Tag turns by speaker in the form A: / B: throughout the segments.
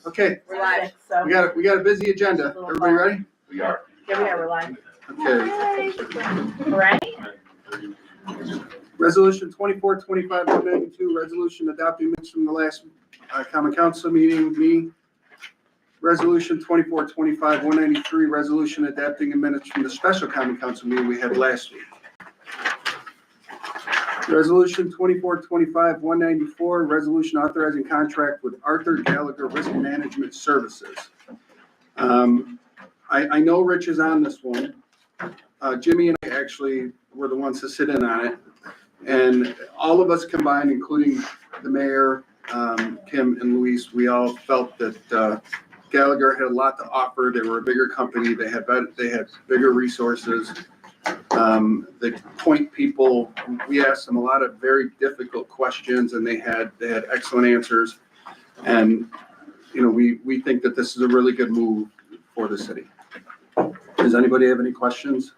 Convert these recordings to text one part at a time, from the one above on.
A: Okay,
B: We're live, so.
A: we got a busy agenda. Everybody ready?
C: We are.
B: Yeah, we are, we're live.
A: Okay.
B: Right?
A: Resolution 2425-192, resolution adopting minutes from the last common council meeting, me. Resolution 2425-193, resolution adapting the minutes from the special common council meeting we had last week. Resolution 2425-194, resolution authorizing contract with Arthur Gallagher Risk Management Services. I know Rich is on this one. Jimmy and I actually were the ones to sit in on it. And all of us combined, including the mayor, Kim and Luis, we all felt that Gallagher had a lot to offer. They were a bigger company. They had bigger resources. They point people. We asked them a lot of very difficult questions, and they had excellent answers. And you know, we think that this is a really good move for the city. Does anybody have any questions?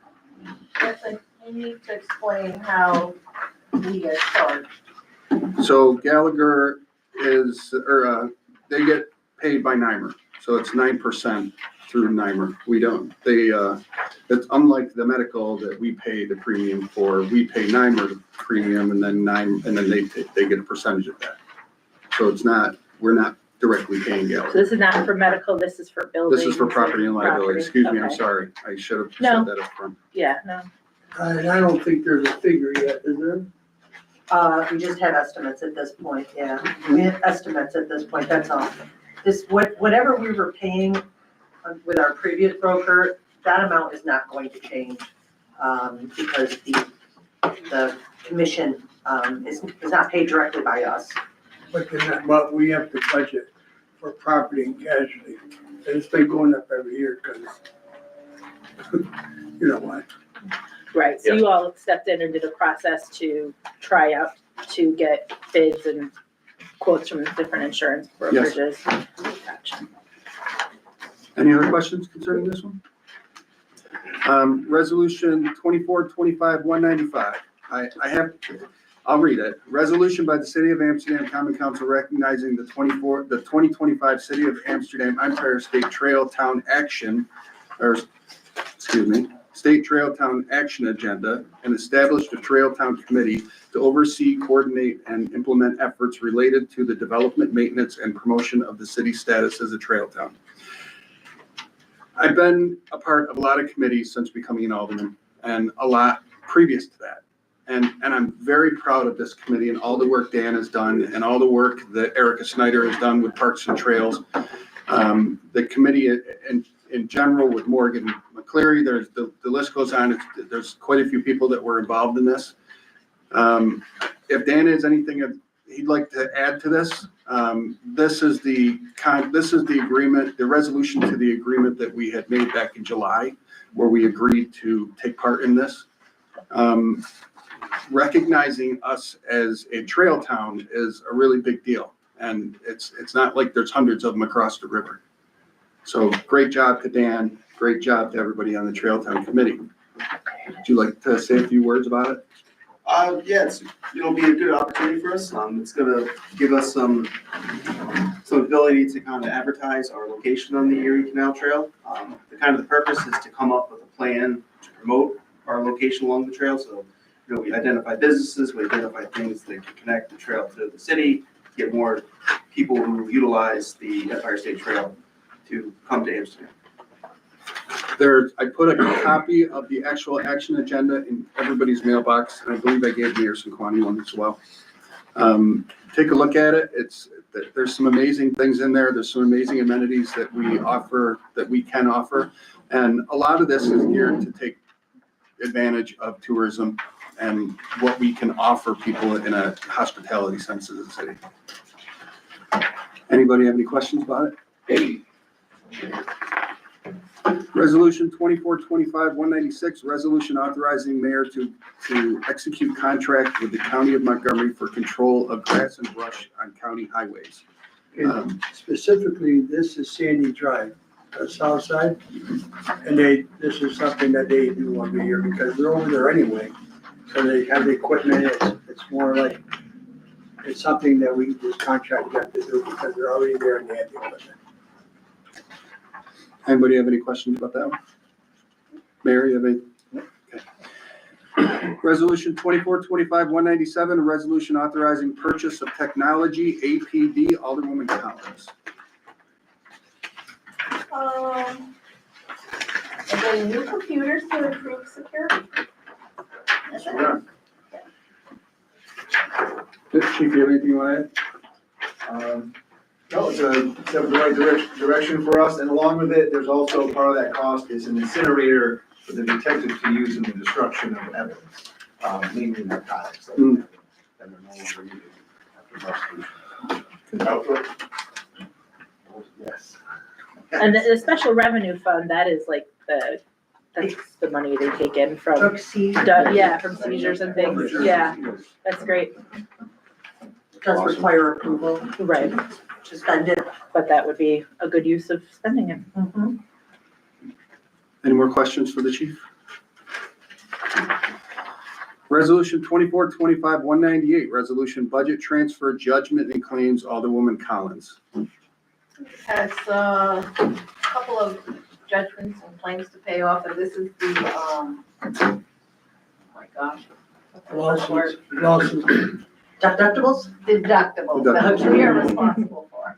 D: Yes, you need to explain how we get charged.
A: So Gallagher they get paid by NYMER. So it's 9% through NYMER. It's unlike the medical that we pay the premium for. We pay NYMER the premium, and then they get a percentage of that. So we're not directly paying
B: So
A: Gallagher.
B: this is not for medical, this is for building.
A: This is for property and liability. Excuse me, I'm
B: Okay.
A: sorry. I should have
B: No.
A: said that up front.
B: Yeah, no.
E: I don't think there's a figure yet, is there?
D: We just have estimates at this point, yeah. We have estimates at this point, that's all. Whatever we were paying with our previous broker, that amount is not going to change, because the commission, is not paid directly by us.
E: But we have to budget for property and casualty. And it's been going up every year because, you know what?
B: Right, so you all stepped in and did a process to try out, to get bids and quotes from different insurance brokerages. Gotcha.
A: Any other questions concerning this one? Resolution 2425-195. I'll read it. Resolution by the City of Amsterdam Common Council recognizing the 2025 City of Amsterdam Empire State Trail Town State Trail Town Action Agenda, and established a Trail Town Committee to oversee, coordinate, and implement efforts related to the development, maintenance, and promotion of the city's status as a trail town. I've been a part of a lot of committees since becoming an alderman, and a lot previous to that. And I'm very proud of this committee and all the work Dan has done and all the work that Erica Snyder has done with Parks and Trails. The committee in general with Morgan McCleary, the list goes on. There's quite a few people that were involved in this. If Dan has anything he'd like to add to this, this is the agreement, the resolution to the agreement that we had made back in July, where we agreed to take part in this. Recognizing us as a trail town is a really big deal, and it's not like there's hundreds of them across the river. So great job to Dan, great job to everybody on the Trail Town Committee. Would you like to say a few words about it?
F: Yeah, it'll be a good opportunity for us. It's gonna give us some ability to kind of advertise our location on the Erie Canal Trail. The purpose is to come up with a plan to promote our location along the trail. So, we identify businesses, we identify things that can connect the trail to the city, get more people who utilize the Empire State Trail to come to Amsterdam.
A: I put a copy of the actual action agenda in everybody's mailbox, and I believe I gave Mayor Sinquani one as well. Take a look at it. There's some amazing things in there. There's some amazing amenities that we can offer. And a lot of this is geared to take advantage of tourism and what we can offer people in a hospitality sense as a city. Anybody have any questions about it? Resolution 2425-196, resolution authorizing mayor to execute contract with the county of Montgomery for control of grass and brush on county highways.
E: And specifically, this is Sandy Drive, south side. And this is something that they do every year because they're over there anyway. So they have the equipment. It's more like, it's something that we just contract them to do because they're already there and they have the equipment.
A: Anybody have any questions about that one? Mary, you have any? Okay. Resolution 2425-197, a resolution authorizing purchase of technology, APD, Alderwoman Collins.
B: And then new computers to improve security. That's it.
A: Chief, you have anything you want to add?
C: No, it's a step in the right direction for us, and along with it, there's also part of that cost is an incinerator for the detectives to use in the destruction of evidence, mainly narcotics. That
A: Mm.
C: are no longer needed after prosecution. Yes.
B: And the special revenue fund, that is like that's the money they take in from,
D: Took seed.
B: yeah, from seizures and things, yeah, that's great,
D: Does require approval
B: right,
D: to spend it.
B: but that would be a good use of spending it.
D: Mhm.
A: Any more questions for the chief? Resolution 2425-198, resolution budget transfer judgment and claims, Alderwoman Collins.
G: Has a couple of judgments and claims to pay off, and this is the, oh my gosh. what's the word?
E: Lawsuits.
D: Deductibles,
G: Deductibles, that we are responsible for.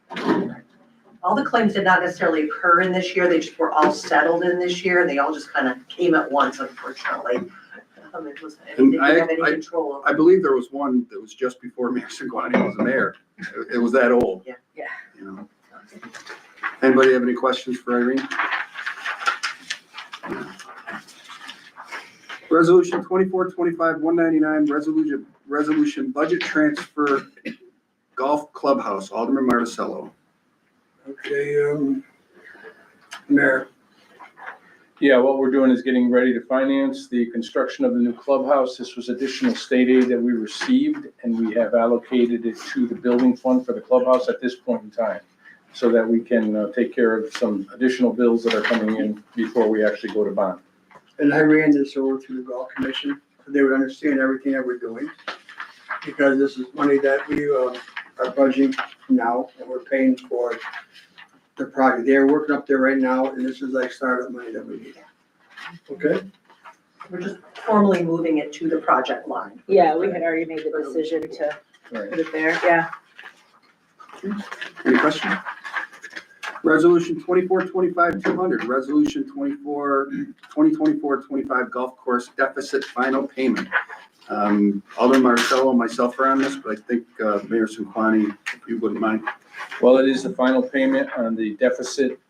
D: all the claims did not necessarily occur in this year, they just were all settled in this year, and they all just kind of came at once, unfortunately. It was, they didn't have any control over.
A: I believe there was one that was just before Mayor Singlani was mayor. It was that old.
D: Yeah.
B: Yeah.
A: You know. Anybody have any questions for Irene? Resolution 2425-199, resolution budget transfer golf clubhouse, Alderman Marticello.
E: Okay, Mayor,
H: Yeah, what we're doing is getting ready to finance the construction of the new clubhouse. This was additional state aid that we received, and we have allocated it to the building fund for the clubhouse at this point in time, so that we can take care of some additional bills that are coming in before we actually go to bond.
E: and I ran this over to the golf commission, so they would understand everything that we're doing. Because this is money that we are budgeting now, and we're paying for the project. They're working up there right now, and this is like startup money that we need. Okay?
D: We're just formally moving it to the project line.
B: Yeah, we had already made the decision to
H: Right.
B: put it there, yeah.
A: Any questions? Resolution 2425-200, resolution 2024-25 golf course deficit final payment. Alderman Marcello and myself are on this, but I think Mayor Singlani, if you wouldn't mind.
H: Well, it is the final payment on the deficit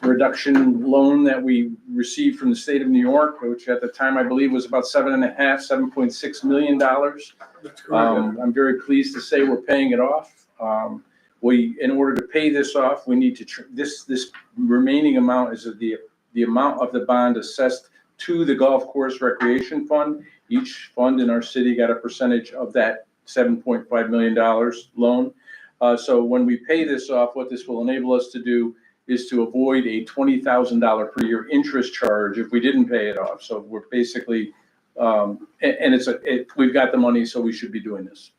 H: reduction loan that we received from the state of New York, which at the time I believe was about $7.6 million.
E: That's correct.
H: I'm very pleased to say we're paying it off. In order to pay this off, we need to, this remaining amount is the amount of the bond assessed to the golf course recreation fund. Each fund in our city got a percentage of that $7.5 million loan. So when we pay this off, what this will enable us to do is to avoid a $20,000 per year interest charge if we didn't pay it off. So we're basically, we've got the money, so we should be doing this.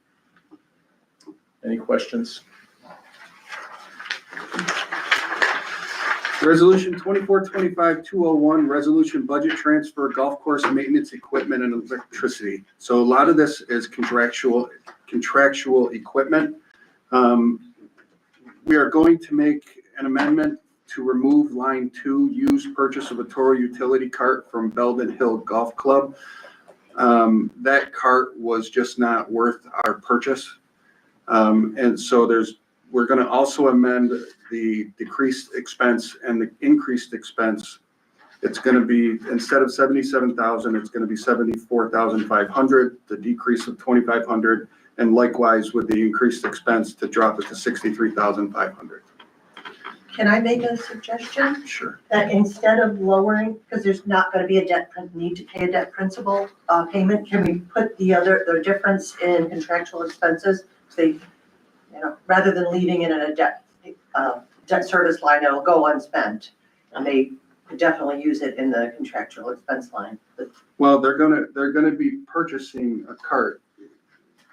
H: Any questions?
A: Resolution 2425-201, resolution budget transfer golf course maintenance equipment and electricity. So a lot of this is contractual equipment. We are going to make an amendment to remove line 2, use purchase of a Toro utility cart from Belden Hill Golf Club. That cart was just not worth our purchase. And so we're going to also amend the decreased expense and the increased expense. It's going to be, instead of 77,000, it's going to be 74,500, the decrease of 2,500, and likewise with the increased expense to drop it to 63,500.
D: Can I make a suggestion?
A: Sure.
D: That instead of lowering, because there's not gonna be a need to pay a debt principal payment, can we put the difference in contractual expenses? Say, rather than leaving it in a debt service line, it'll go unspent. And they could definitely use it in the contractual expense line.
A: Well, they're gonna be purchasing a cart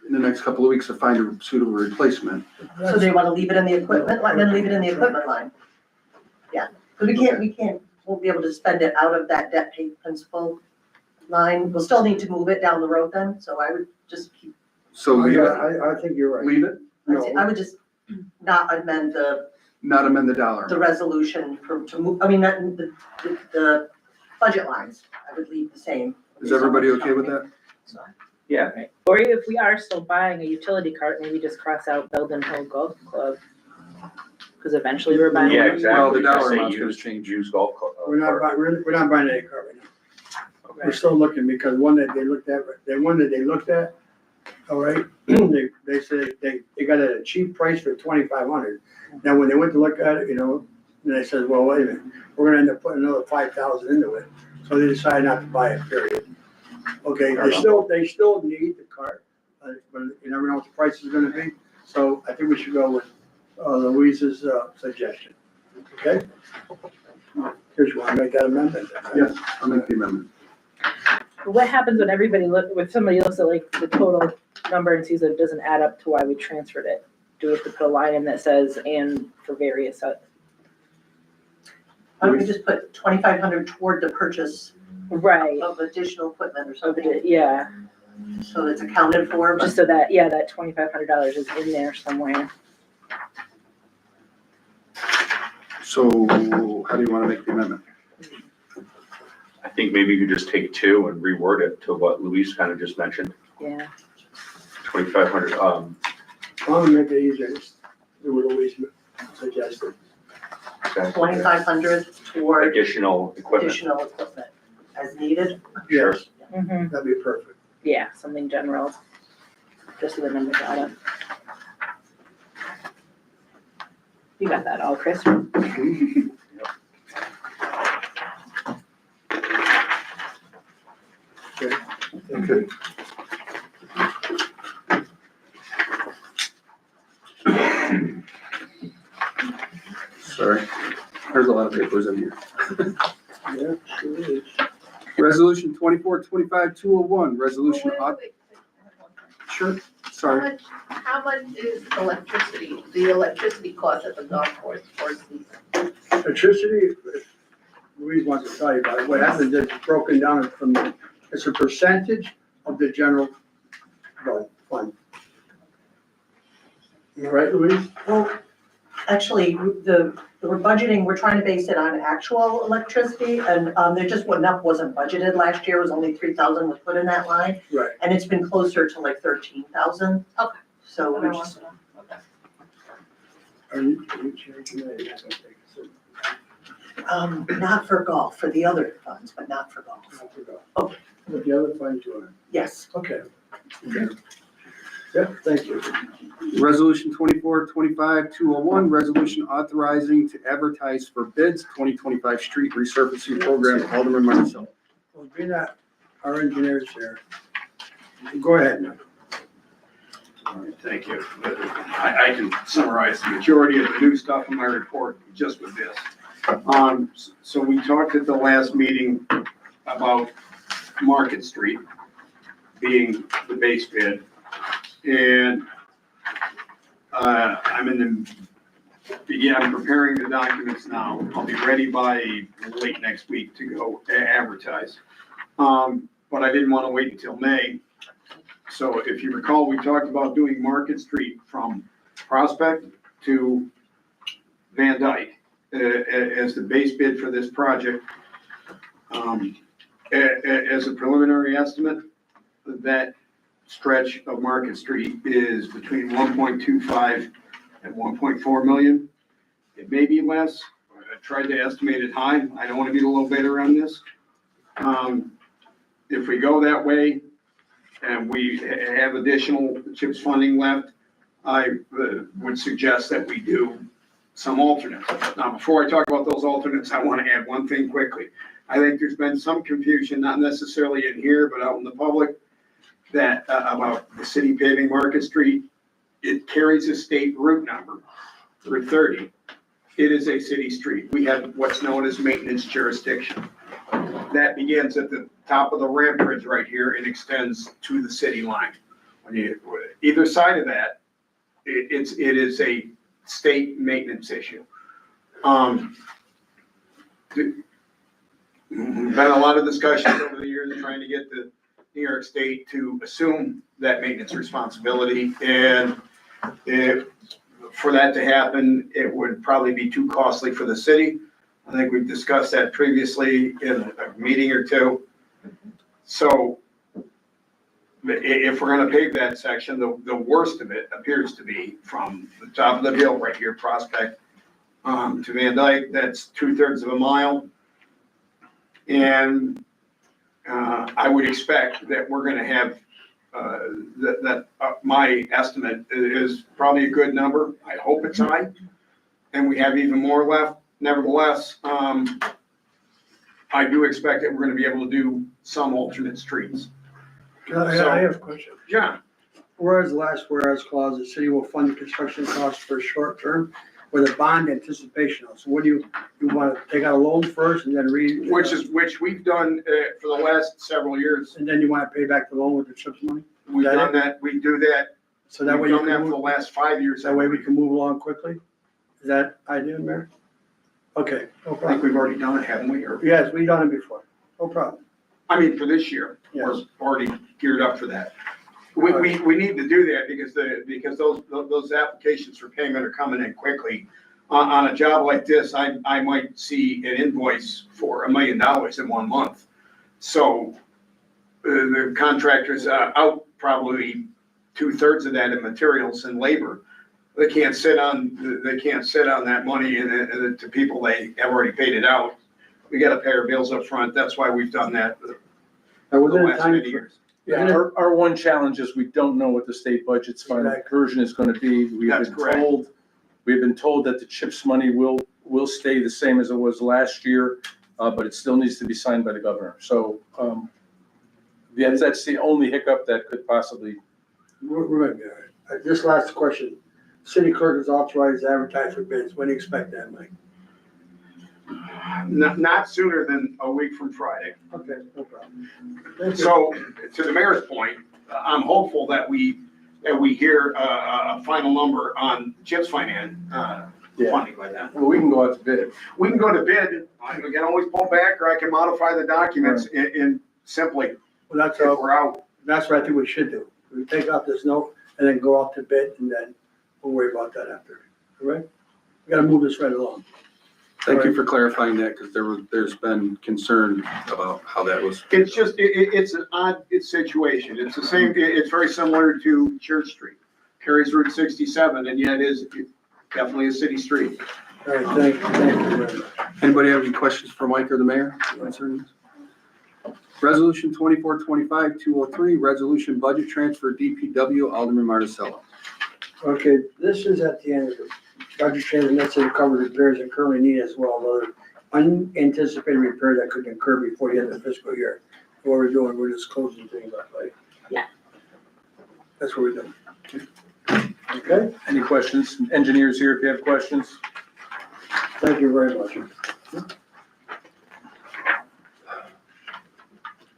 A: in the next couple of weeks to find a suitable replacement.
D: So they wanna leave it in the equipment line, then leave it in the equipment line. Because won't be able to spend it out of that debt paid principal line. We'll still need to move it down the road then, so I would just keep,
A: So leave it,
E: I think you're right.
A: leave it,
D: I would just not amend
A: not amend the dollar.
D: the resolution to move, I mean, not the budget lines. I would leave the same.
A: Is everybody okay with that?
H: Yeah.
B: Right. Or if we are still buying a utility cart, maybe just cross out Belden Hill Golf Club. Because eventually we're buying.
I: Yeah,
B: one.
I: exactly.
A: Well, the dollar
I: Just say
A: amount's gonna
I: use-
A: change.
I: Use golf club.
E: We're not buying any car right now. We're still looking, because one that they looked at, all right, they said they got it at a cheap price for 2,500. Now, when they went to look at it, and they said, well, wait a minute, we're gonna end up putting another 5,000 into it. So they decided not to buy it, period. Okay, they still need the cart, but you never know what the price is gonna be. So I think we should go with Louise's suggestion, okay? Here's, you wanna make that amendment?
A: Yes, I'll make the amendment.
B: What happens when when somebody looks at like the total number and sees that it doesn't add up to why we transferred it? Do we have to put a line in that says, and for various,
D: Why don't we just put 2,500 toward the purchase
B: right,
D: of additional equipment or
B: of
D: something,
B: it, yeah,
D: so it's accounted for, but
B: just so that, yeah, that $2,500 is in there somewhere.
A: So how do you want to make the amendment?
I: I think maybe you could just take 2 and reword it to what Luis kind of just mentioned,
B: Yeah,
I: 2,500,
E: I'm gonna make it easier, just do what Louise suggested.
D: 2,500 toward
I: additional equipment.
D: additional equipment as needed.
I: Sure.
E: Yes,
B: mhm,
E: that'd be perfect.
B: yeah, something general, just so the numbers add up. You got that all, Chris?
A: Okay. Sorry, there's a lot of papers in here.
E: Yeah, sure is.
A: Resolution 24-25-201, resolution,
G: Wait, wait, wait. I have one question.
A: sure, sorry.
G: How much is the electricity cost at the golf course for season?
E: Electricity, Louise wants to tell you about it, what happens is it's broken down from, it's a percentage of the general fund. You all right, Louise?
D: Well, actually, we're budgeting, we're trying to base it on actual electricity, and there just wasn't budgeted last year, it was only 3,000 was put in that line,
E: Right.
D: and it's been closer to like 13,000.
G: Okay.
D: So
G: What
D: we're
G: I want
D: just,
G: to know. Okay.
E: Are you changing that? Yeah, okay.
D: not for golf, for the other funds, but not for golf.
E: I forgot.
D: Okay.
E: But the other fund you want,
D: Yes,
E: okay. Yeah, thank you.
A: Resolution 24-25-201, resolution authorizing to advertise for bids, 2025 street resurfacing program, Alderman Marcel.
E: Well, being that our engineer's here, go ahead now.
J: All right, thank you. I can summarize the majority of the new stuff in my report just with this. So we talked at the last meeting about Market Street being the base bid. And I'm preparing the documents now. I'll be ready by late next week to go advertise. But I didn't want to wait until May. So if you recall, we talked about doing Market Street from Prospect to Van Dyke as the base bid for this project. As a preliminary estimate, that stretch of Market Street is between 1.25 and 1.4 million. It may be less. I tried to estimate it high. I don't want to be the low bidder on this. If we go that way and we have additional CHIPS funding left, I would suggest that we do some alternates. Now, before I talk about those alternates, I want to add one thing quickly. I think there's been some confusion, not necessarily in here, but out in the public, that about the city paving Market Street. It carries a state route number, Route 30. It is a city street. We have what's known as maintenance jurisdiction. That begins at the top of the ramp bridge right here and extends to the city line. When you, either side of that, it is a state maintenance issue. Been a lot of discussions over the years trying to get the New York State to assume that maintenance responsibility. And for that to happen, it would probably be too costly for the city. I think we've discussed that previously in a meeting or two. So if we're gonna pave that section, the worst of it appears to be from the top of the hill right here, Prospect, to Van Dyke, that's 2/3 of a mile. And I would expect that we're gonna have, my estimate is probably a good number. I hope it's high, and we have even more left. Nevertheless, I do expect that we're gonna be able to do some alternate streets.
E: I have a question.
J: Yeah,
E: Whereas last whereas clause, the city will fund the construction costs for short term with a bond anticipation. So what do you want to take out a loan first and then
J: which we've done for the last several years.
E: And then you want to pay back the loan with the CHIPS money?
J: We've done that, we do that.
E: So that way
J: We've
E: you
J: done that
E: can
J: for the
E: move,
J: last 5 years.
E: that way we can move along quickly? Is that idea, Mayor? Okay, no
J: I think
E: problem.
J: we've already done it, haven't we? Or,
E: Yes, we've done it before. No problem.
J: I mean, for this year, we're
E: Yes.
J: already geared up for that. We need to do that because those applications for payment are coming in quickly. On a job like this, I might see an invoice for $1 million in 1 month. So the contractor's out probably 2/3 of that in materials and labor. They can't sit on that money and to people they have already paid it out. We gotta pay our bills up front. That's why we've done that for
E: And
J: the
E: within the
J: last
E: time,
J: many years.
H: Yeah, our one challenge is we don't know what the state budget's final version is gonna be.
J: That's correct.
H: We've been told that the CHIPS money will stay the same as it was last year, but it still needs to be signed by the governor. So, that's the only hiccup that could possibly.
E: we're gonna be all right. This last question. City clerk is authorized to advertise for bids. When do you expect that, Mike?
J: Not sooner than a week from Friday.
E: Okay, no problem. Thank you.
J: So, to the mayor's point, I'm hopeful that we hear a final number on CHIPS funding by then.
H: Well, we can go out to bid.
J: We can go to bid, I can always pull back, or I can modify the documents in simply,
E: Well, that's
J: if
E: all.
J: we're out.
E: That's what I think we should do. We take out this note and then go out to bid and then we'll worry about that after. All right? We gotta move this right along.
A: Thank you for clarifying that, because there's been concern about how that was.
J: It's just, it's an odd situation. It's the same, it's very similar to Church Street. Carries Route 67, and yet is definitely a city street.
E: All right, thank you very much.
A: Anybody have any questions for Mike or the mayor concerning this? Resolution 2425-203, resolution budget transfer DPW, Alderman Marticello.
E: Okay, this is at the end of the budget transfer, and that's to cover repairs that currently need as well as other unanticipated repairs that could occur before the end of the fiscal year. What we're doing, we're just closing things up, right?
B: Yeah.
E: That's what we're doing. Okay,
H: Any questions? Engineers here if you have questions.
E: thank you very much.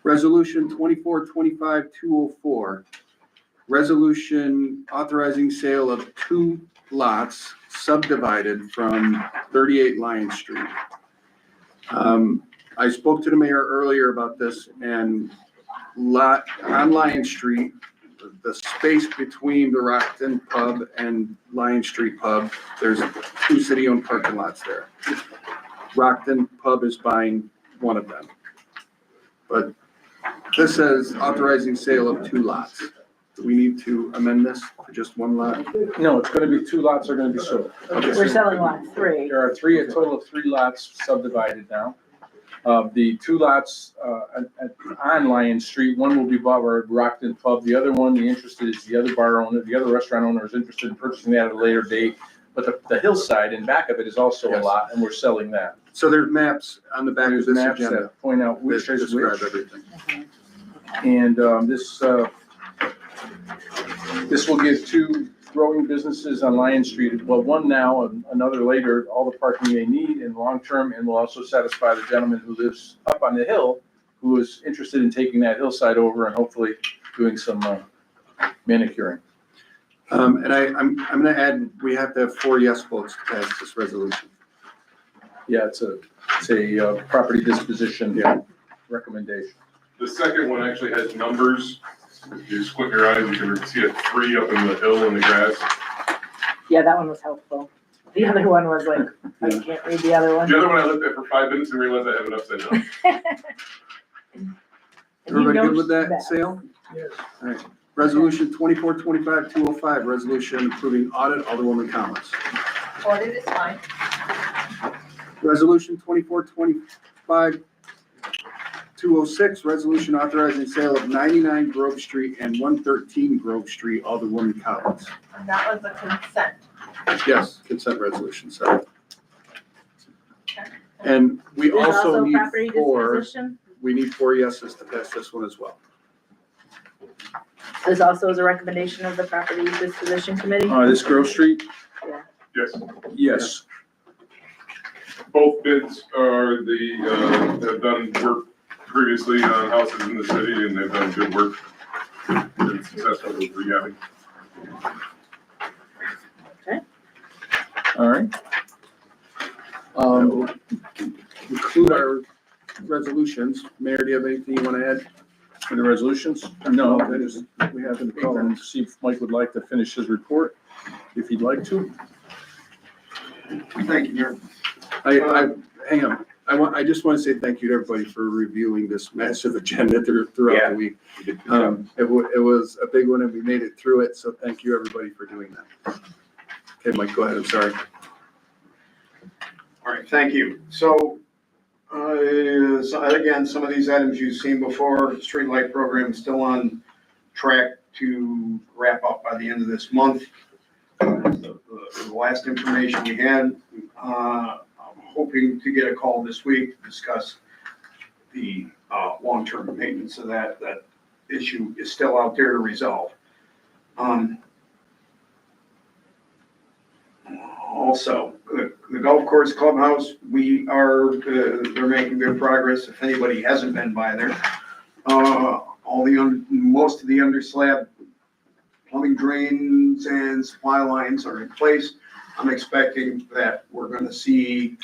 A: Resolution 2425-204, resolution authorizing sale of 2 lots subdivided from 38 Lion Street. I spoke to the mayor earlier about this, and on Lion Street, the space between the Rockton Pub and Lion Street Pub, there's 2 city-owned parking lots there. Rockton Pub is buying one of them. But this says authorizing sale of 2 lots. Do we need to amend this to just 1 lot?
H: No, it's gonna be 2 lots are gonna be sold.
B: We're selling lot 3.
H: There are a total of 3 lots subdivided now. The 2 lots on Lion Street, one will be bought by Rockton Pub. The other one, the interested is the other bar owner, the other restaurant owner is interested in purchasing that at a later date. But the hillside in back of it is also a
A: Yes.
H: lot, and we're selling that.
A: So there's maps on the back of
H: There's
A: this
H: maps
A: agenda
H: that point out
A: that
H: which is
A: describe
H: which.
A: everything.
H: And this will give 2 growing businesses on Lion Street, well, one now and another later, all the parking they need in long term, and will also satisfy the gentleman who lives up on the hill, who is interested in taking that hillside over and hopefully doing some manicuring.
A: And I'm gonna add, we have to have 4 yes votes to pass this resolution.
H: Yeah, it's a property disposition recommendation.
K: The second one actually has numbers. If you squint your eyes, you can see a 3 up in the hill in the grass.
B: Yeah, that one was helpful. The other one was like, I can't read the other one.
K: The other one I looked at for 5 minutes and realized I had it upside down.
B: And you
A: Everybody good
B: know
A: with that, Sale?
E: Yes.
A: All right. Resolution 2425-205, resolution approving audit, Alderwoman Collins.
G: Audit is fine.
A: Resolution 2425-206, resolution authorizing sale of 99 Grove Street and 113 Grove Street, Alderwoman Collins.
G: And that was a consent.
A: Yes, consent resolution, sorry. And we
B: There's
A: also need
B: property
A: four,
B: disposition.
A: we need 4 yeses to pass this one as well.
B: This also is a recommendation of the property disposition committee.
H: This Grove Street?
K: Yes,
H: Yes.
K: both bids are have done work previously on houses in the city and they've done good work. Been successful with rehabbing.
H: All right.
A: Include our resolutions. Mayor, do you have anything you want to add?
H: For the resolutions? No,
A: We have them
H: call and see if Mike would like to finish his report, if he'd like to.
J: Thank you, Mayor.
A: Hang on. I just want to say thank you to everybody for reviewing this massive agenda throughout
I: Yeah.
A: the week. It was a big one and we made it through it, so thank you, everybody, for doing that. Okay, Mike, go ahead. I'm sorry.
J: All right, thank you. So again, some of these items you've seen before, streetlight program is still on track to wrap up by the end of this month. The last information we had, I'm hoping to get a call this week to discuss the long-term maintenance of that. That issue is still out there to resolve. Also, the golf course clubhouse, they're making good progress. If anybody hasn't been by there, most of the under slab plumbing drains and supply lines are in place. I'm expecting that we're gonna see,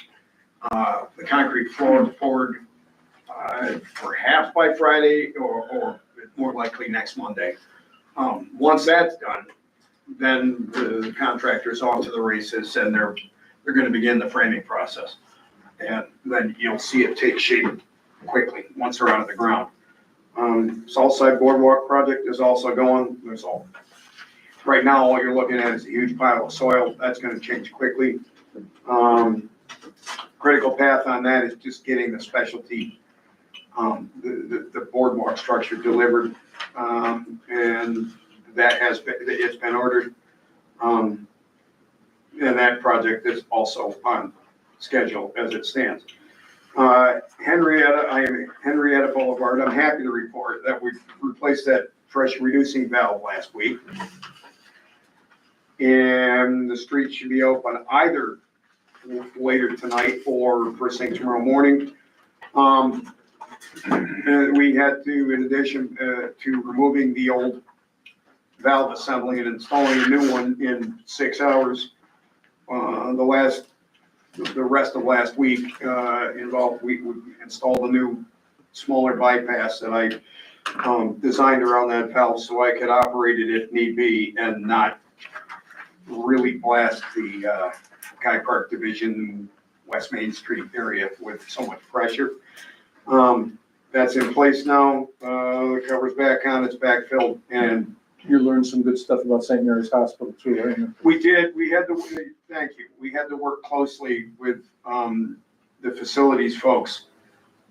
J: the concrete floor poured, perhaps by Friday or more likely next Monday. Once that's done, then the contractor's off to the races and they're gonna begin the framing process. And then you'll see it take shape quickly, once they're out of the ground. Southside Boardwalk project is also going, right now, all you're looking at is a huge pile of soil, that's gonna change quickly. Critical path on that is just getting the specialty, the boardwalk structure delivered. And that it's been ordered. And that project is also on schedule as it stands. Henrietta Boulevard, I'm happy to report that we've replaced that pressure reducing valve last week. And the street should be open either later tonight or first thing tomorrow morning. And we had to, in addition to removing the old valve assembly and installing a new one in 6 hours, the rest of last week we installed a new smaller bypass that I designed around that valve so I could operate it if need be and not really blast the Guy Park Division, West Main Street area with so much pressure. That's in place now. The cover's back on, it's backfilled, and
H: You learned some good stuff about St. Mary's Hospital too, right?
J: we did. Thank you. We had to work closely with the facilities folks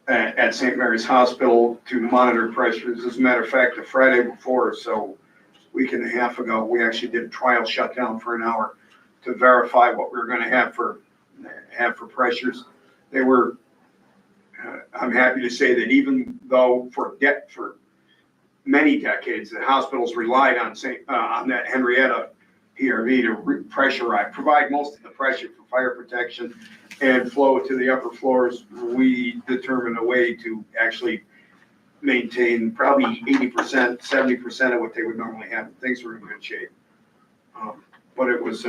J: at St. Mary's Hospital to monitor pressures. As a matter of fact, the Friday before, so a week and a half ago, we actually did a trial shutdown for an hour to verify what we were going to have for pressures. They were. I'm happy to say that even though for many decades, the hospitals relied on that Henrietta PRV to provide most of the pressure for fire protection and flow to the upper floors. We determined a way to actually maintain probably 80%, 70% of what they would normally have. Things were in good shape. But it was,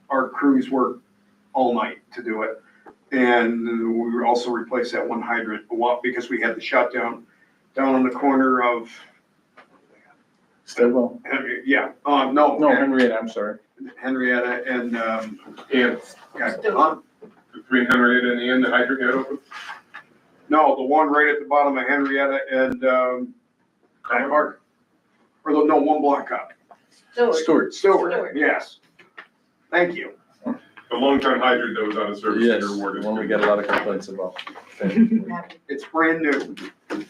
J: our crews worked all night to do it. And we also replaced that one hydrant, because we had the shutdown down on the corner of,
H: Stillwell.
J: no,
H: Henrietta, I'm sorry.
J: Henrietta and,
K: And
J: yeah,
K: between Henrietta and Ann, the hydrant got open?
J: no, the one right at the bottom of Henrietta and, Park. One block up.
H: Stewart.
J: Stewart, yes. Thank you.
K: The long-time hydrant that was out of service.
H: Yes,
K: in your ward is
H: one we
K: good.
H: get a lot of complaints about.
J: It's brand new.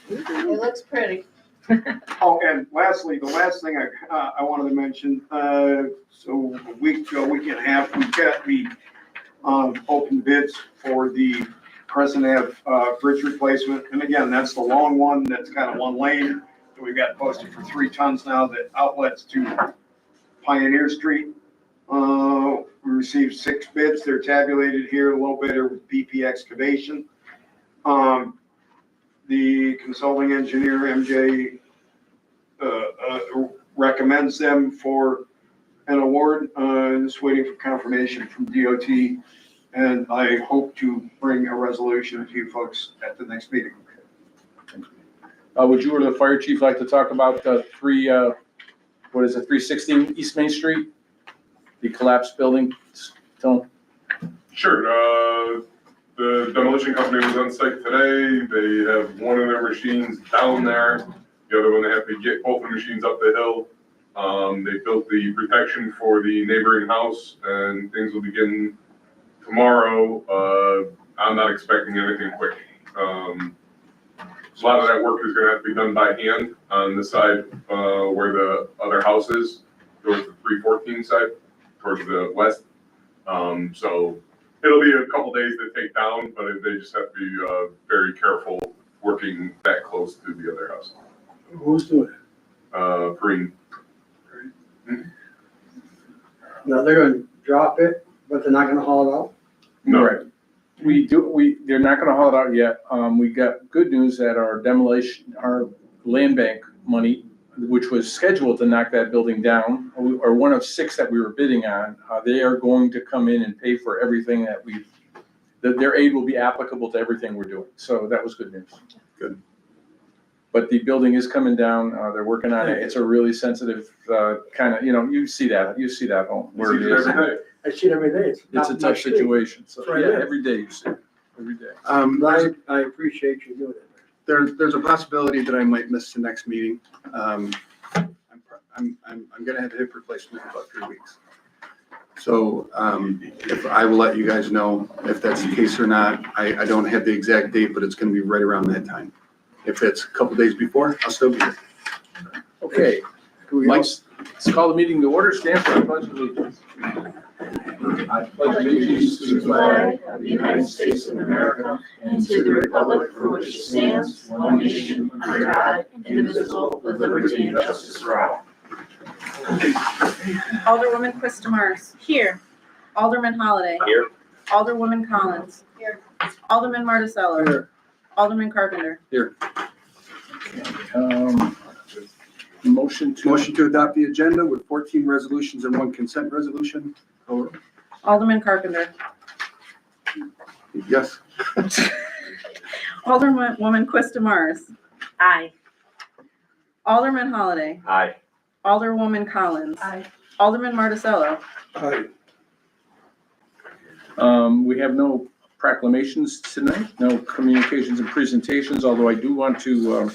G: It looks pretty.
J: Oh, and lastly, the last thing I wanted to mention, so a week and a half, we opened bids for the Crescent Ave, bridge replacement. And again, that's the long one, that's kind of one lane, that we've got posted for 3 tons now, that outlets to Pioneer Street. We received 6 bids, they're tabulated here, a little bit of BP Excavation. The consulting engineer, MJ, recommends them for an award, just waiting for confirmation from DOT. And I hope to bring a resolution to you folks at the next meeting.
H: Would you or the fire chief like to talk about the 316 East Main Street? The collapsed building, Tony?
K: Sure, the demolition company was on site today, they have one of their machines down there, the other one they have to get both the machines up the hill. They built the protection for the neighboring house, and things will begin tomorrow. I'm not expecting anything quick. A lot of that work is gonna have to be done by hand on the side, where the other house is, towards the 314 side, towards the west. So it'll be a couple days to take down, but they just have to be, very careful working that close to the other house.
E: Who's doing it?
K: Green.
E: Now, they're gonna drop it, but they're not gonna haul it out?
K: No,
H: Right. They're not gonna haul it out yet. We got good news that our demolition, our land bank money, which was scheduled to knock that building down, or one of 6 that we were bidding on, they are going to come in and pay for everything that their aid will be applicable to everything we're doing. So that was good news.
A: Good.
H: But the building is coming down. They're working on it. It's a really sensitive, kind of, you see that home where it
K: see it
H: is.
K: every day.
E: I see it every day.
H: It's a
E: not my
H: tough
E: street.
H: situation. So,
E: Right
H: yeah,
E: there.
H: every day you see it, every day.
E: I appreciate you doing it.
A: There's a possibility that I might miss the next meeting. I'm gonna have a hip replacement in about 3 weeks. So, if I will let you guys know if that's the case or not. I don't have the exact date, but it's gonna be right around that time. If it's a couple days before, I'll still be here.
H: Okay, let's call the meeting to order. Stand for the pledge of allegiance. I pledge allegiance to the flag
B: of the United States of America and to the republic for which it stands, one nation, under God, indivisible, with liberty and justice for all.
L: Alderwoman Quistamars. Here. Alderman Holliday.
I: Here.
L: Alderwoman Collins.
G: Here.
L: Alderman Marticello.
E: Here.
L: Alderman Carpenter.
H: Motion
A: Motion to adopt the agenda with 14 resolutions and 1 consent resolution.
L: Alderman Carpenter.
A: Yes.
L: Alderwoman Quistamars.
B: Aye.
L: Alderman Holliday.
I: Aye.
L: Alderwoman Collins.
G: Aye.
L: Alderman Marticello.
E: Aye.
H: We have no proclamations tonight, no communications and presentations, although I do want to,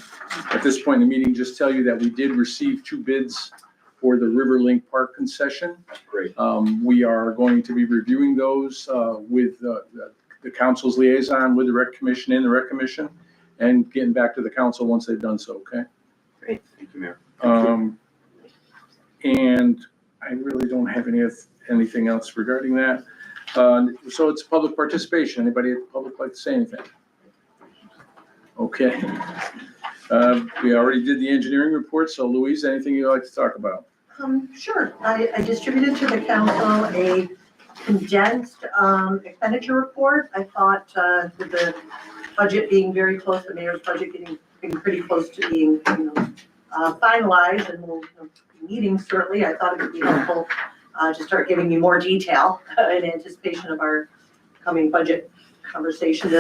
H: at this point in the meeting, just tell you that we did receive 2 bids for the Riverlink Park concession.
I: Great.
H: We are going to be reviewing those with the council's liaison with the Rec Commission and the Rec Commission, and getting back to the council once they've done so, okay?
I: Great. Thank you, Mayor.
H: And I really don't have anything else regarding that. So it's public participation. Anybody in the public like to say anything? Okay. We already did the engineering report, so Louise, anything you'd like to talk about?
D: Sure. I distributed to the council a condensed expenditure report. I thought with the budget being very close, the mayor's budget being pretty close to being, finalized, and we'll be meeting certainly, I thought it would be helpful to start giving you more detail in anticipation of our upcoming budget conversation.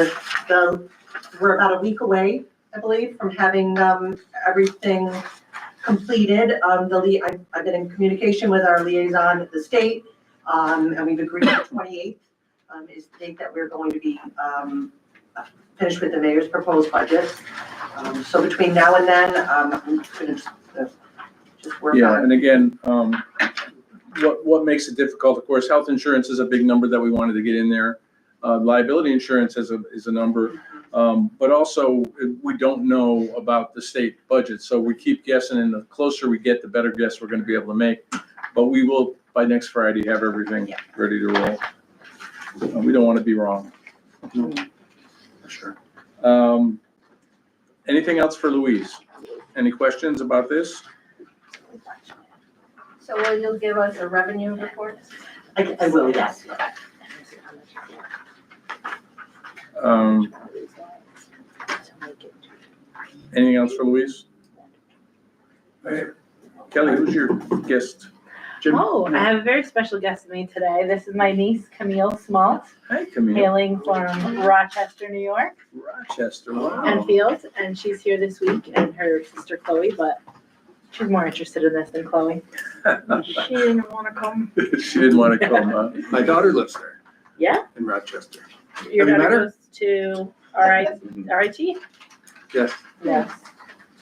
D: We're about a week away, I believe, from having, everything completed. I've been in communication with our liaison at the state, and we've agreed the 28th, is the date that we're going to be, finished with the mayor's proposed budget. So between now and then, I'm gonna just work
H: Yeah,
D: on.
H: and again, what makes it difficult, of course, health insurance is a big number that we wanted to get in there. Liability insurance is a number, but also we don't know about the state budget, so we keep guessing, and the closer we get, the better guess we're gonna be able to make. But we will, by next Friday, have everything ready to roll. We don't wanna be wrong.
A: Sure.
H: Anything else for Louise? Any questions about this?
G: So will you give us a revenue report?
D: I will, yes.
H: Anything else for Louise? Kelly, who's your guest? Jim?
B: Oh, I have a very special guest with me today. This is my niece, Camille Smalt,
H: Hi, Camille.
B: hailing from Rochester, New York,
H: Rochester, wow.
B: and Fields, and she's here this week, and her sister Chloe, but she's more interested in this than Chloe. She didn't want to come.
H: She didn't want to come, huh?
A: My daughter lives there
B: Yeah,
A: in Rochester.
B: your
A: Have you met
B: daughter
A: her?
B: goes to RIT?
A: Yes.
B: Yes.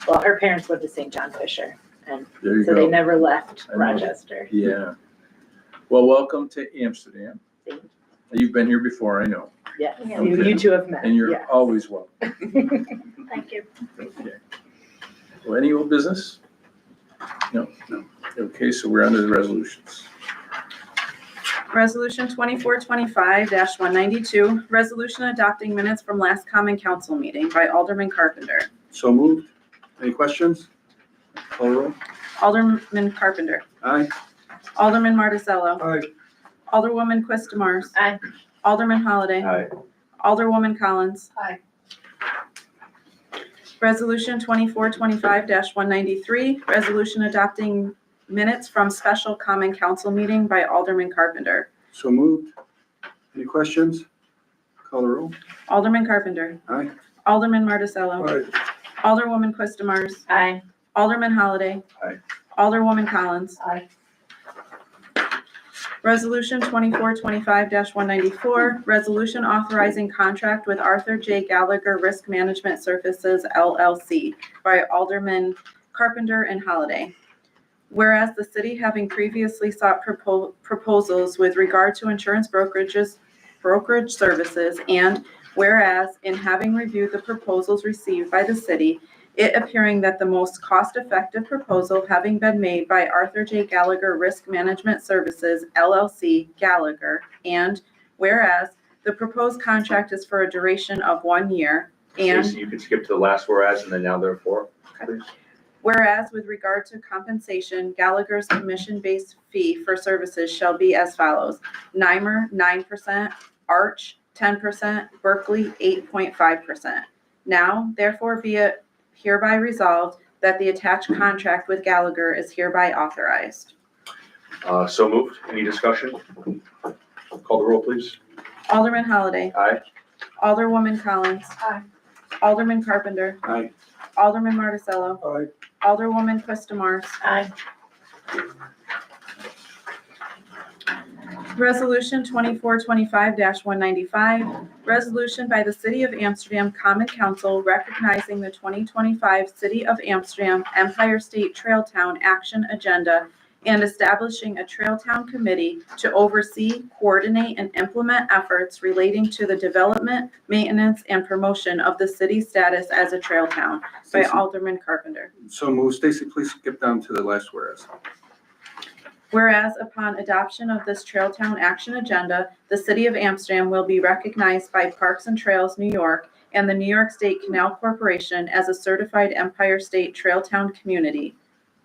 B: Well, her parents went to St. John Fisher, and
H: There you
B: so they
H: go.
B: never left
H: I know.
B: Rochester.
H: Yeah. Well, welcome to Amsterdam.
B: Thank you.
H: You've been here before, I know,
B: Yes,
H: Okay.
B: you two have met.
H: and you're
B: yes.
H: always welcome.
B: Thank you.
H: Okay. Well, any old business? No? No. Okay, so we're under the resolutions.
L: Resolution 2425-192, resolution adopting minutes from last common council meeting by Alderman Carpenter.
A: So moved. Any questions? Call roll.
L: Alderman Carpenter.
A: Aye.
L: Alderman Marticello.
E: Aye.
L: Alderwoman Quistamars.
B: Aye.
L: Alderman Holliday.
I: Aye.
L: Alderwoman Collins.
G: Aye.
L: Resolution 2425-193, resolution adopting minutes from special common council meeting by Alderman Carpenter.
A: So moved. Any questions? Call the roll.
L: Alderman Carpenter.
A: Aye.
L: Alderman Marticello.
E: Aye.
L: Alderwoman Quistamars.
B: Aye.
L: Alderman Holliday.
I: Aye.
L: Alderwoman Collins.
G: Aye.
L: Resolution 2425-194, resolution authorizing contract with Arthur J. Gallagher Risk Management Services LLC by Alderman Carpenter and Holliday. Whereas the city, having previously sought proposals with regard to insurance brokerage services, and whereas in having reviewed the proposals received by the city, it appearing that the most cost-effective proposal having been made by Arthur J. Gallagher Risk Management Services LLC Gallagher, and whereas the proposed contract is for a duration of 1 year, and
I: Stacy, you could skip to the last whereas and then now therefore, please.
L: whereas with regard to compensation, Gallagher's commission-based fee for services shall be as follows: NYMER 9%, Arch 10%, Berkeley 8.5%. Now, therefore, be it hereby resolved that the attached contract with Gallagher is hereby authorized.
I: So moved. Any discussion? Call the roll, please.
L: Alderman Holliday.
I: Aye.
L: Alderwoman Collins.
G: Aye.
L: Alderman Carpenter.
A: Aye.
L: Alderman Marticello.
E: Aye.
L: Alderwoman Quistamars.
B: Aye.
L: Resolution 2425-195, resolution by the City of Amsterdam Common Council recognizing the 2025 City of Amsterdam Empire State Trail Town Action Agenda and establishing a Trail Town Committee to oversee, coordinate, and implement efforts relating to the development, maintenance, and promotion of the city's status as a trail town by
A: Stacy.
L: Alderman Carpenter.
A: So moved. Stacy, please skip down to the last whereas.
L: Whereas upon adoption of this Trail Town Action Agenda, the City of Amsterdam will be recognized by Parks and Trails New York and the New York State Canal Corporation as a certified Empire State Trail Town community.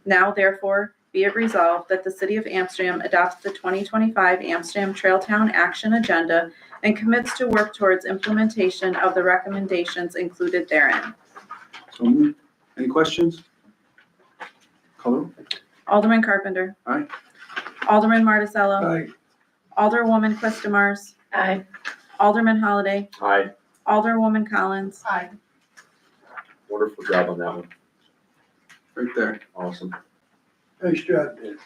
L: Now therefore, be it resolved that the City of Amsterdam adopts the 2025 Amsterdam Trail Town Action Agenda and commits to work towards implementation of the recommendations included therein.
A: So moved. Any questions? Call the roll.
L: Alderman Carpenter.
A: Aye.
L: Alderman Marticello.
E: Aye.
L: Alderwoman Quistamars.
B: Aye.
L: Alderman Holliday,
I: Aye,
L: Alderwoman Collins,
G: Aye.
I: wonderful job on that one,
A: Right there.
I: awesome.
E: Nice job, Dan.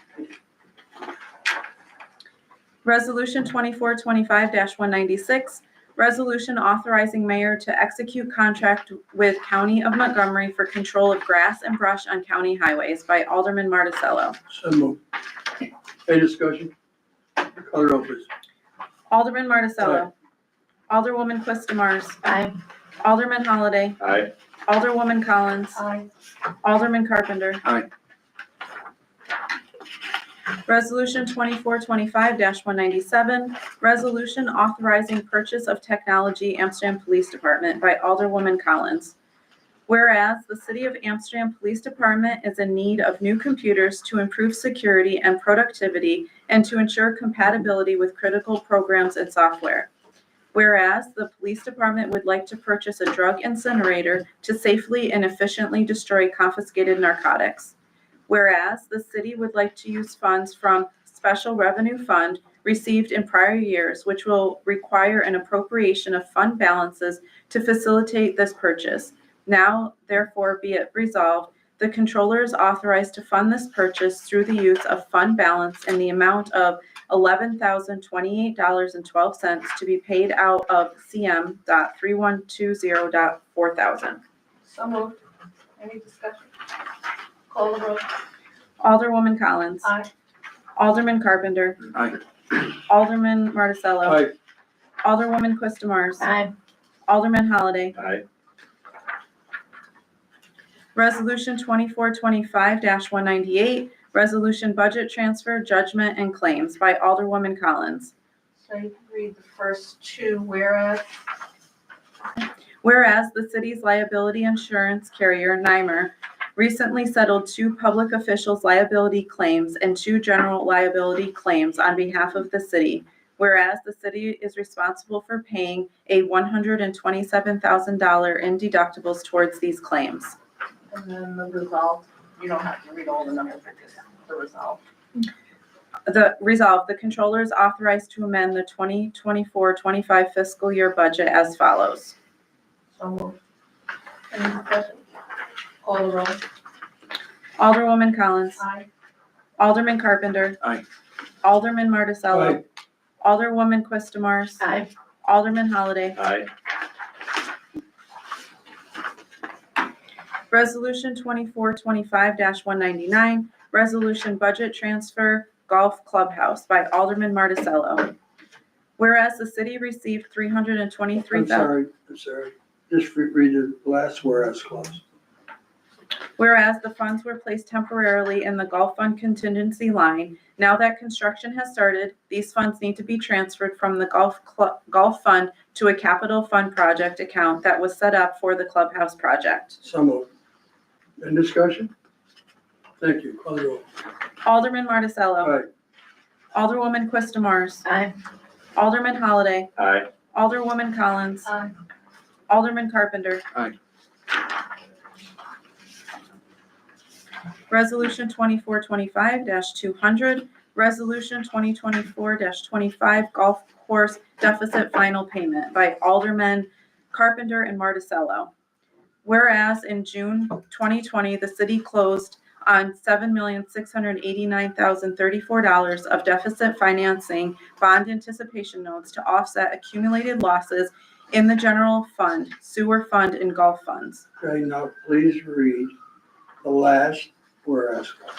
L: Resolution 2425-196, resolution authorizing mayor to execute contract with County of Montgomery for control of grass and brush on county highways by Alderman Marticello.
E: So moved. Any discussion? Call the roll, please.
L: Alderman Marticello. Alderwoman Quistamars.
B: Aye.
L: Alderman Holliday.
I: Aye,
L: Alderwoman Collins.
G: Aye.
L: Alderman Carpenter.
A: Aye.
L: Resolution 2425-197, resolution authorizing purchase of technology Amsterdam Police Department by Alderwoman Collins. Whereas the City of Amsterdam Police Department is in need of new computers to improve security and productivity and to ensure compatibility with critical programs and software. Whereas the police department would like to purchase a drug incinerator to safely and efficiently destroy confiscated narcotics. Whereas the city would like to use funds from Special Revenue Fund received in prior years, which will require an appropriation of fund balances to facilitate this purchase. Now, therefore, be it resolved, the controller is authorized to fund this purchase through the use of fund balance in the amount of $11,028.12 to be paid out of CM.3120.4000.
G: So moved. Any discussion? Call the roll.
L: Alderwoman Collins.
G: Aye.
L: Alderman Carpenter.
A: Aye.
L: Alderman Marticello.
E: Aye.
L: Alderwoman Quistamars.
B: Aye.
L: Alderman Holliday.
I: aye,
L: Resolution 2425-198, resolution budget transfer, judgment, and claims by Alderwoman Collins.
G: So you can read the first two, whereas.
L: Whereas the city's liability insurance carrier, NYMER, recently settled 2 public officials' liability claims and 2 general liability claims on behalf of the city. Whereas the city is responsible for paying a $127,000 in deductibles towards these claims.
G: And then the resolve, you don't have to read all the numbers, but just the resolve.
L: The resolve, the controller is authorized to amend the 2024-25 fiscal year budget as follows.
G: So moved. Any discussion? Call the roll.
L: Alderwoman Collins.
G: Aye.
L: Alderman Carpenter.
A: Aye.
L: Alderman Marticello.
E: Aye.
L: Alderwoman Quistamars.
B: Aye.
L: Alderman Holliday.
I: aye,
L: Resolution 2425-199, resolution budget transfer golf clubhouse by Alderman Marticello. Whereas the city received
E: I'm sorry. Just read the last whereas clause.
L: Whereas the funds were placed temporarily in the golf fund contingency line, now that construction has started, these funds need to be transferred from the golf fund to a capital fund project account that was set up for the clubhouse project.
E: So moved. Any discussion? Thank you. Call the roll.
L: Alderman Marticello.
E: Aye.
L: Alderwoman Quistamars.
B: Aye.
L: Alderman Holliday.
I: aye,
L: Alderwoman Collins.
G: Aye.
L: Alderman Carpenter.
A: Aye.
L: Resolution 2425-200, Resolution 2024-25 Golf Course Deficit Final Payment by Aldermen Carpenter and Marticello. Whereas in June 2020, the city closed on $7,689,034 of deficit financing bond anticipation notes to offset accumulated losses in the general fund, sewer fund, and golf funds.
E: Okay, now please read the last whereas clause.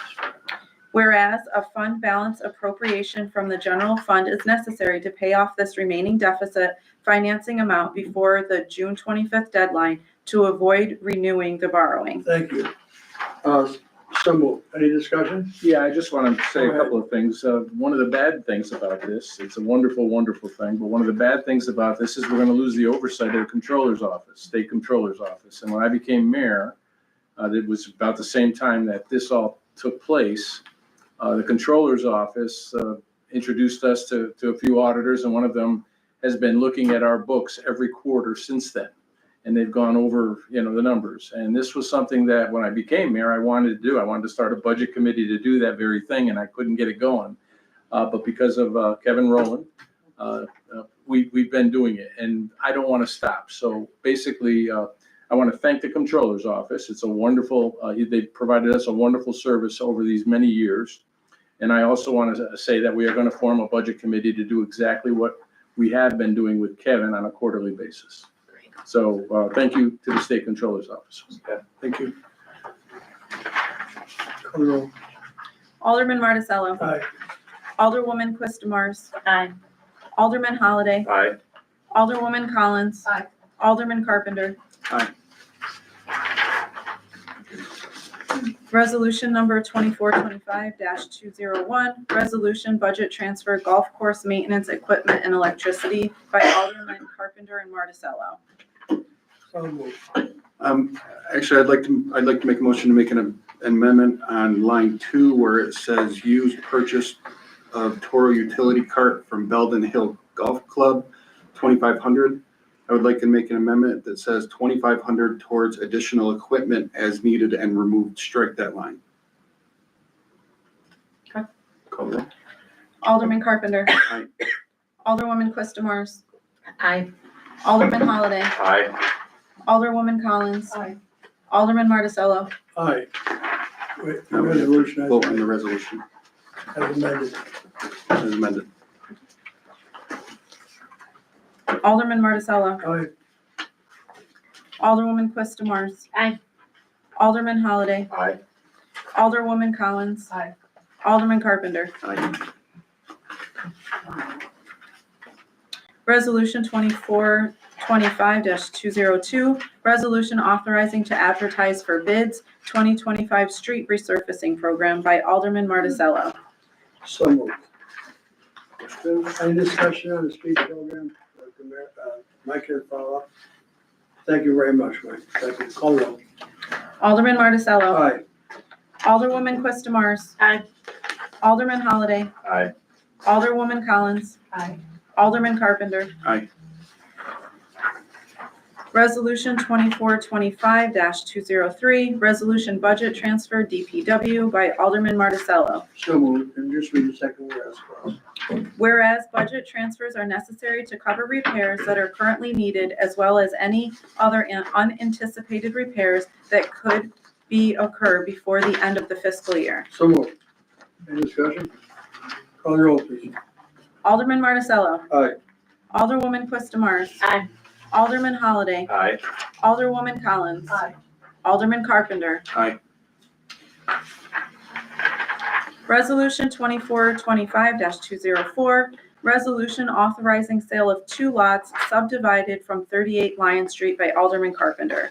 L: Whereas a fund balance appropriation from the general fund is necessary to pay off this remaining deficit financing amount before the June 25th deadline to avoid renewing the borrowing.
E: Thank you. So moved. Any discussion?
H: Yeah, I just want to say a couple of things. One of the bad things about this, it's a wonderful, wonderful thing, but one of the bad things about this is we're going to lose the oversight of the controller's office, state controller's office. And when I became mayor, it was about the same time that this all took place. The controller's office introduced us to a few auditors, and one of them has been looking at our books every quarter since then. And they've gone over, the numbers. And this was something that when I became mayor, I wanted to do. I wanted to start a budget committee to do that very thing, and I couldn't get it going. But because of Kevin Rowland, we've been doing it, and I don't want to stop. So basically, I want to thank the Comptroller's Office. It's a wonderful, they provided us a wonderful service over these many years. And I also want to say that we are going to form a budget committee to do exactly what we have been doing with Kevin on a quarterly basis. So thank you to the State Comptroller's Office.
A: Thank you.
E: Call the roll.
L: Alderman Marticello.
E: Aye.
L: Alderwoman Quistamars.
B: Aye.
L: Alderman Holliday.
I: Aye.
L: Alderwoman Collins.
G: Aye.
L: Alderman Carpenter.
A: Aye.
L: Resolution number 2425-201, resolution budget transfer golf course maintenance equipment and electricity by Alderman Carpenter and Marticello.
E: So moved.
A: Actually, I'd like to make a motion to make an amendment on line 2 where it says used purchase of Toro utility cart from Belden Hill Golf Club, 2,500. I would like to make an amendment that says 2,500 towards additional equipment as needed and strike that line.
L: Okay.
A: Call the roll.
L: Alderman Carpenter.
A: Aye.
L: Alderwoman Quistamars.
B: Aye.
L: Alderman Holliday.
I: Aye.
L: Alderwoman Collins.
G: Aye.
L: Alderman Marticello.
E: Aye. Wait, the
A: Now we have to
E: resolution
A: vote on the resolution
E: as amended.
A: as amended.
L: Alderman Marticello.
E: Aye.
L: Alderwoman Quistamars.
B: Aye.
L: Alderman Holliday.
I: Aye.
L: Alderwoman Collins.
G: Aye.
L: Alderman Carpenter.
A: Aye.
L: Resolution 2425-202, resolution authorizing to advertise for bids, 2025 street resurfacing program by Alderman Marticello.
E: So moved. Any discussion on the street program? Mike can follow up. Thank you very much, Mike. Thank you. Call the roll.
L: Alderman Marticello.
E: Aye.
L: Alderwoman Quistamars.
B: Aye.
L: Alderman Holliday.
I: Aye.
L: Alderwoman Collins.
G: Aye.
L: Alderman Carpenter.
A: Aye.
L: Resolution 2425-203, resolution budget transfer DPW by Alderman Marticello.
E: So moved. And just read the second whereas clause.
L: Whereas budget transfers are necessary to cover repairs that are currently needed as well as any other unanticipated repairs that could occur before the end of the fiscal year.
E: So moved. Any discussion? Call the roll, please.
L: Alderman Marticello.
E: Aye.
L: Alderwoman Quistamars.
B: Aye.
L: Alderman Holliday.
I: Aye.
L: Alderwoman Collins.
G: Aye.
L: Alderman Carpenter.
A: Aye.
L: Resolution 2425-204, resolution authorizing sale of 2 lots subdivided from 38 Lion Street by Alderman Carpenter.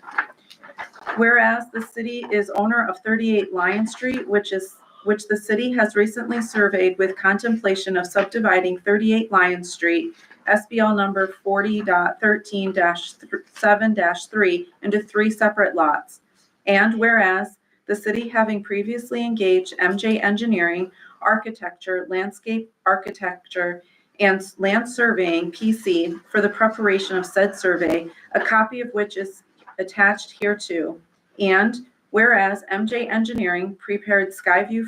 L: Whereas the city is owner of 38 Lion Street, which the city has recently surveyed with contemplation of subdividing 38 Lion Street, SBL number 40.13-7-3 into 3 separate lots. And whereas the city having previously engaged MJ Engineering, Architecture, Landscape Architecture, and Land Surveying, PC, for the preparation of said survey, a copy of which is attached hereto. And whereas MJ Engineering prepared a Skyview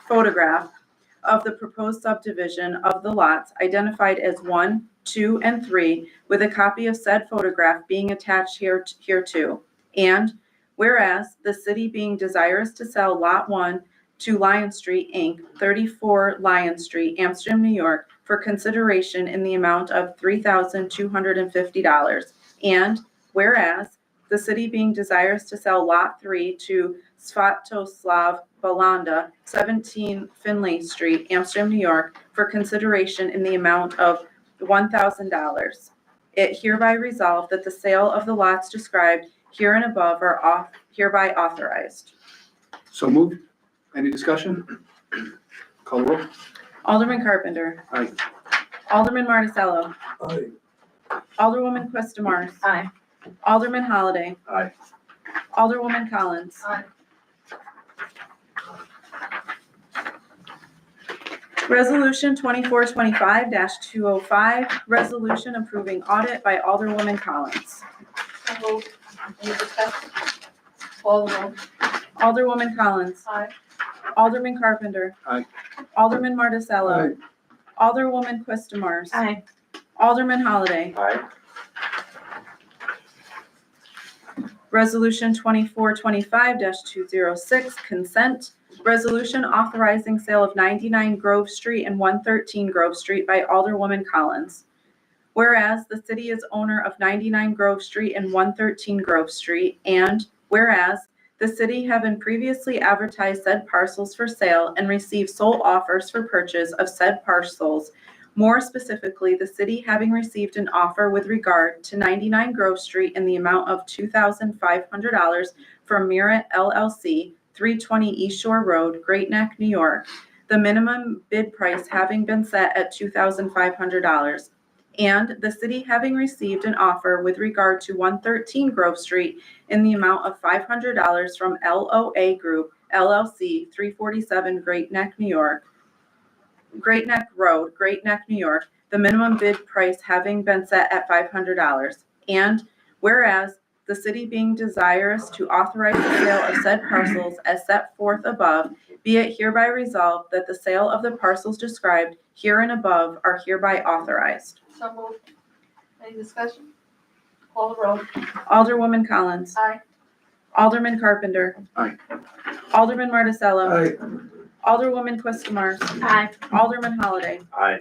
L: photograph of the proposed subdivision of the lots identified as 1, 2, and 3, with a copy of said photograph being attached hereto. And whereas the city being desirous to sell Lot 1 to Lion Street, Inc., 34 Lion Street, Amsterdam, New York, for consideration in the amount of $3,250. And whereas the city being desirous to sell Lot 3 to Svatoslav Balanda, 17 Finley Street, Amsterdam, New York, for consideration in the amount of $1,000. It hereby resolved that the sale of the lots described here and above are hereby authorized.
A: So moved. Any discussion? Call the roll.
L: Alderman Carpenter.
A: Aye.
L: Alderman Marticello.
E: Aye.
L: Alderwoman Quistamars.
B: Aye.
L: Alderman Holliday.
I: Aye.
L: Alderwoman Collins.
G: Aye.
L: Resolution 2425-205, resolution approving audit by Alderwoman Collins.
G: So moved. Any discussion? Call the roll.
L: Alderwoman Collins.
G: Aye.
L: Alderman Carpenter.
A: Aye.
L: Alderman Marticello.
E: Aye.
L: Alderwoman Quistamars.
B: Aye.
L: Alderman Holliday.
I: Aye.
L: Resolution 2425-206, consent. Resolution authorizing sale of 99 Grove Street and 113 Grove Street by Alderwoman Collins. Whereas the city is owner of 99 Grove Street and 113 Grove Street, and whereas the city having previously advertised said parcels for sale and received sole offers for purchase of said parcels, more specifically, the city having received an offer with regard to 99 Grove Street in the amount of $2,500 from Merit LLC, 320 East Shore Road, Great Neck, New York, the minimum bid price having been set at $2,500. And the city having received an offer with regard to 113 Grove Street in the amount of $500 from LOA Group LLC, 347 Great Neck, New York, Great Neck Road, Great Neck, New York, the minimum bid price having been set at $500. And whereas the city being desirous to authorize the sale of said parcels as set forth above, be it hereby resolved that the sale of the parcels described herein above are hereby authorized.
G: So moved. Any discussion? Call the roll.
L: Alderwoman Collins.
G: Aye.
L: Alderman Carpenter.
A: Aye.
L: Alderman Marticello.
E: Aye.
L: Alderwoman Quistamars.
B: Aye.
L: Alderman Holliday.
I: Aye.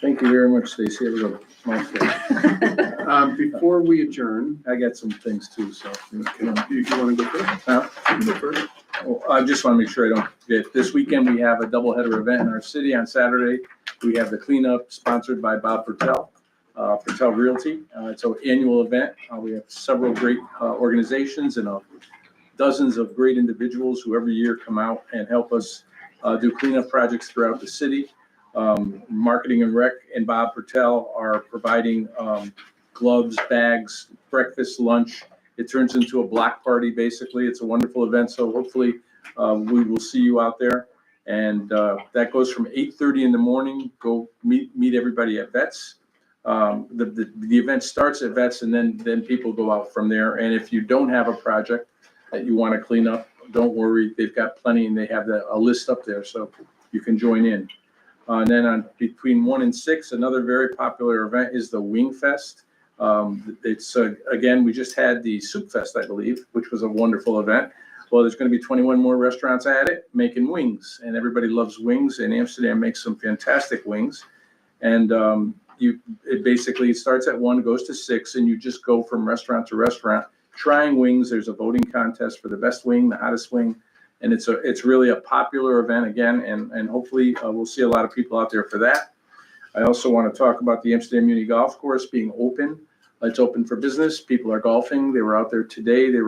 H: Thank you very much, Stacy. Have a good night.
A: Before we adjourn,
H: I got some things too, so.
A: if you want to go first,
H: Huh?
A: you can go first.
H: Oh, I just want to make sure I don't forget. This weekend, we have a doubleheader event in our city. On Saturday, we have the cleanup sponsored by Bob Pertel, Pertel Realty. It's an annual event. We have several great organizations and dozens of great individuals who every year come out and help us do cleanup projects throughout the city. Marketing and Rec and Bob Pertel are providing gloves, bags, breakfast, lunch. It turns into a block party, basically. It's a wonderful event, so hopefully we will see you out there. And that goes from 8:30 in the morning. Go meet everybody at Vets. The event starts at Vets, and then people go out from there. And if you don't have a project that you want to clean up, don't worry. They've got plenty, and they have a list up there, so you can join in. And then between 1 and 6, another very popular event is the Wing Fest. It's again, we just had the Soup Fest, I believe, which was a wonderful event. Well, there's going to be 21 more restaurants at it making wings, and everybody loves wings, and Amsterdam makes some fantastic wings. And it basically starts at 1, goes to 6, and you just go from restaurant to restaurant trying wings. There's a voting contest for the best wing, the hottest wing, and it's really a popular event again, and hopefully we'll see a lot of people out there for that. I also want to talk about the Amsterdam Muni Golf Course being open. It's open for business. People are golfing. They were out there today. They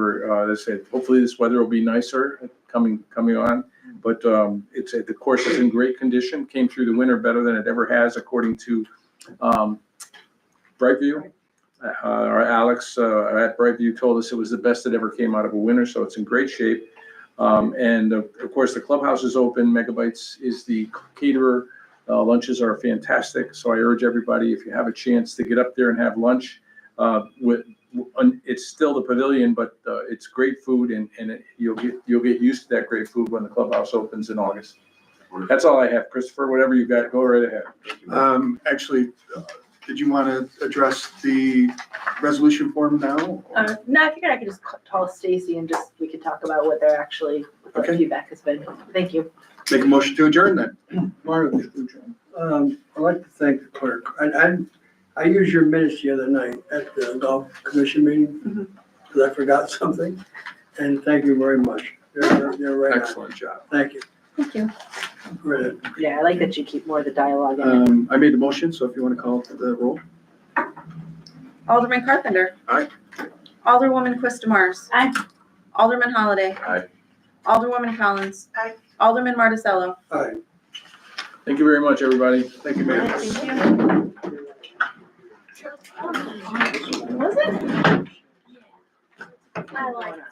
H: said, hopefully this weather will be nicer coming on. But the course is in great condition. Came through the winter better than it ever has, according to Brightview. Alex at Brightview told us it was the best that ever came out of a winter, so it's in great shape. And of course, the clubhouse is open. Megabytes is the caterer. Lunches are fantastic, so I urge everybody, if you have a chance to get up there and have lunch, it's still the pavilion, but it's great food, and you'll get used to that great food when the clubhouse opens in August. That's all I have, Christopher. Whatever you got, go right ahead.
A: Actually, did you want to address the resolution form now?
B: No, I figured I could just call Stacy and we could talk about what they're actually, what
A: Okay.
B: feedback has been. Thank you.
A: Make a motion to adjourn then.
E: Margaret, I'd like to thank the clerk. I used your minutes the other night at the golf commission meeting, because I forgot something, and thank you very much. You're right on.
A: Excellent job.
E: Thank you.
B: Thank you.
E: Right.
B: Yeah, I like that you keep more of the dialogue in it.
A: I made the motion, so if you want to call the roll.
L: Alderman Carpenter.
A: Aye.
L: Alderwoman Quistamars.
B: Aye.
L: Alderman Holliday.
I: Aye.
L: Alderwoman Collins.
G: Aye.
L: Alderman Marticello.
E: All right.
H: Thank you very much, everybody.
A: Thank you, Mayor.
B: Thank you. Was it? I liked it.